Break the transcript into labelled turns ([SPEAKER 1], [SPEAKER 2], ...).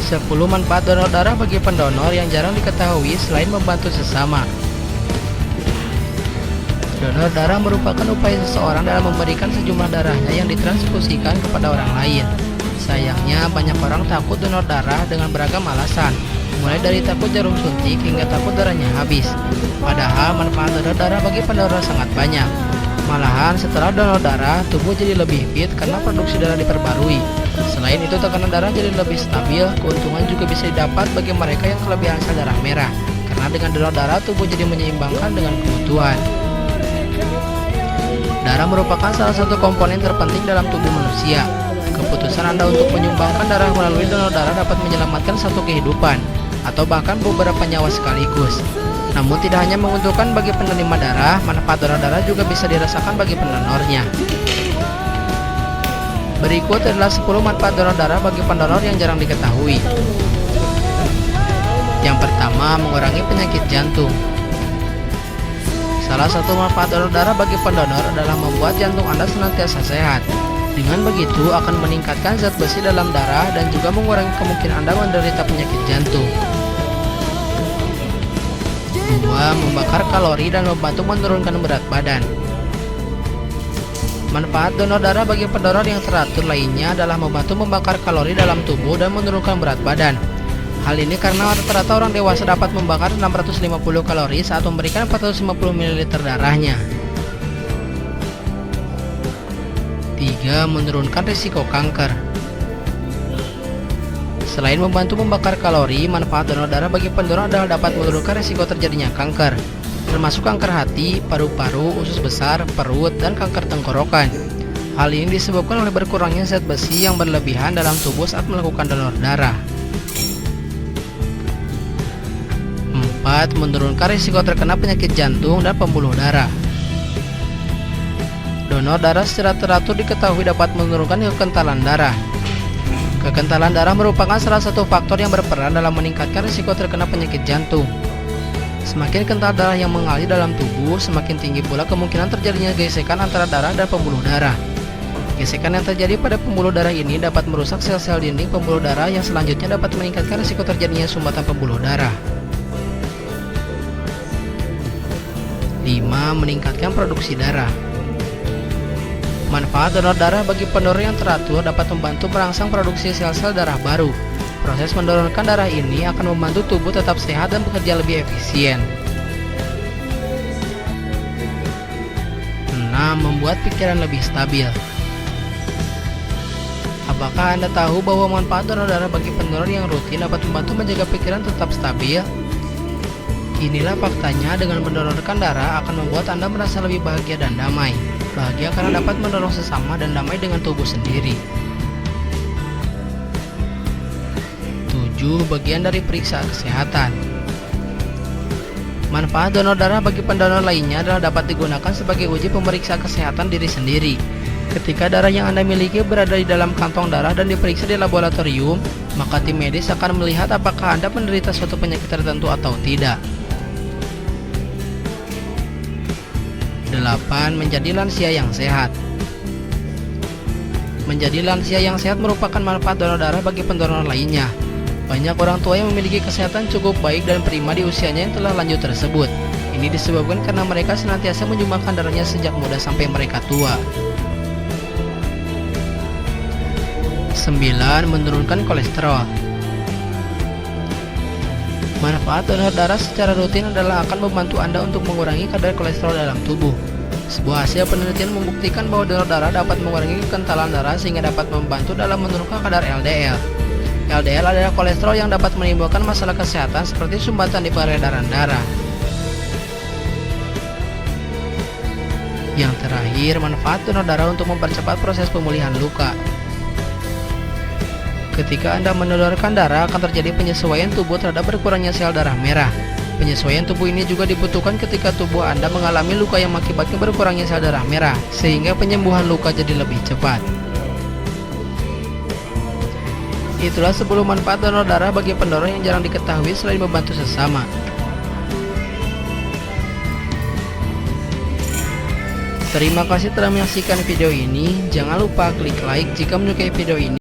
[SPEAKER 1] 10 manfaat donor darah bagi pendonor yang jarang diketahui selain membantu sesama. Donor darah merupakan upaya seseorang dalam memberikan sejumlah darahnya yang ditransfusikan kepada orang lain. Sayangnya, banyak orang takut donor darah dengan beragam alasan, mulai dari takut jarum suntik hingga takut darahnya habis. Padahal manfaat donor darah bagi pendonor sangat banyak. Malahan setelah donor darah, tubuh jadi lebih fit karena produksi darah diperbarui. Selain itu, tekanan darah jadi lebih stabil. Keuntungan juga bisa didapat bagi mereka yang kelebihan sel darah merah, karena dengan donor darah tubuh jadi menyeimbangkan dengan kebutuhan. Darah merupakan salah satu komponen terpenting dalam tubuh manusia. Keputusan Anda untuk menyumbangkan darah melalui donor darah dapat menyelamatkan satu kehidupan, atau bahkan beberapa nyawa sekaligus. Namun tidak hanya menguntungkan bagi penerima darah, manfaat donor darah juga bisa dirasakan bagi pendonornya. Berikut adalah 10 manfaat donor darah bagi pendonor yang jarang diketahui. Yang pertama, mengurangi penyakit jantung. Salah satu manfaat donor darah bagi pendonor adalah membuat jantung Anda senantiasa sehat. Dengan begitu akan meningkatkan zat besi dalam darah dan juga mengurangi kemungkinan Anda menderita penyakit jantung. 2. Membakar kalori dan membantu menurunkan berat badan. Manfaat donor darah bagi pendonor yang teratur lainnya adalah membantu membakar kalori dalam tubuh dan menurunkan berat badan. Hal ini karena rata-rata orang dewasa dapat membakar 650 kalori saat memberikan 450 ml darahnya. 3. Menurunkan risiko kanker. Selain membantu membakar kalori, manfaat donor darah bagi pendonor adalah dapat menurunkan risiko terjadinya kanker, termasuk kanker hati, paru-paru, usus besar, perut, dan kanker tenggorokan. Hal ini disebabkan oleh berkurangnya zat besi yang berlebihan dalam tubuh saat melakukan donor darah. 4. Menurunkan risiko terkena penyakit jantung dan pembuluh darah. Donor darah secara teratur diketahui dapat menurunkan kekentalan darah. Kekentalan darah merupakan salah satu faktor yang berperan dalam meningkatkan risiko terkena penyakit jantung. Semakin kental darah yang mengalir dalam tubuh, semakin tinggi pula kemungkinan terjadinya gesekan antara darah dan pembuluh darah. Gesekan yang terjadi pada pembuluh darah ini dapat merusak sel-sel dinding pembuluh darah yang selanjutnya dapat meningkatkan risiko terjadinya sumbatan pembuluh darah. 5. Meningkatkan produksi darah. Manfaat donor darah bagi pendonor yang teratur dapat membantu merangsang produksi sel-sel darah baru. Proses mendonorkan darah ini akan membantu tubuh tetap sehat dan bekerja lebih efisien. 6. Membuat pikiran lebih stabil. Apakah Anda tahu bahwa manfaat donor darah bagi pendonor yang rutin dapat membantu menjaga pikiran tetap stabil? Inilah faktanya, dengan mendonorkan darah akan membuat Anda merasa lebih bahagia dan damai. Bahagia karena dapat menolong sesama dan damai dengan tubuh sendiri. 7. Bagian dari periksa kesehatan. Manfaat donor darah bagi pendonor lainnya adalah dapat digunakan sebagai uji pemeriksa kesehatan diri sendiri. Ketika darah yang Anda miliki berada di dalam kantong darah dan diperiksa di laboratorium, maka tim medis akan melihat apakah Anda menderita suatu penyakit tertentu atau tidak. 8. Menjadi lansia yang sehat. Menjadi lansia yang sehat merupakan manfaat donor darah bagi pendonor lainnya. Banyak orang tua yang memiliki kesehatan cukup baik dan prima di usianya yang telah lanjut tersebut. Ini disebabkan karena mereka senantiasa menyumbangkan darahnya sejak muda sampai mereka tua. 9. Menurunkan kolesterol. Manfaat donor darah secara rutin adalah akan membantu Anda untuk mengurangi kadar kolesterol dalam tubuh. Sebuah hasil penelitian membuktikan bahwa donor darah dapat mengurangi kekentalan darah sehingga dapat membantu dalam menurunkan kadar LDL. LDL adalah kolesterol yang dapat menimbulkan masalah kesehatan seperti sumbatan di peredaran darah. Yang terakhir, manfaat donor darah untuk mempercepat proses pemulihan luka. Ketika Anda mendonorkan darah, akan terjadi penyesuaian tubuh terhadap berkurangnya sel darah merah. Penyesuaian tubuh ini juga dibutuhkan ketika tubuh Anda mengalami luka yang mengakibatkan berkurangnya sel darah merah, sehingga penyembuhan luka jadi lebih cepat. Itulah 10 manfaat donor darah bagi pendonor yang jarang diketahui selain membantu sesama. Terima kasih telah menyaksikan video ini. Jangan lupa klik like jika menyukai video ini.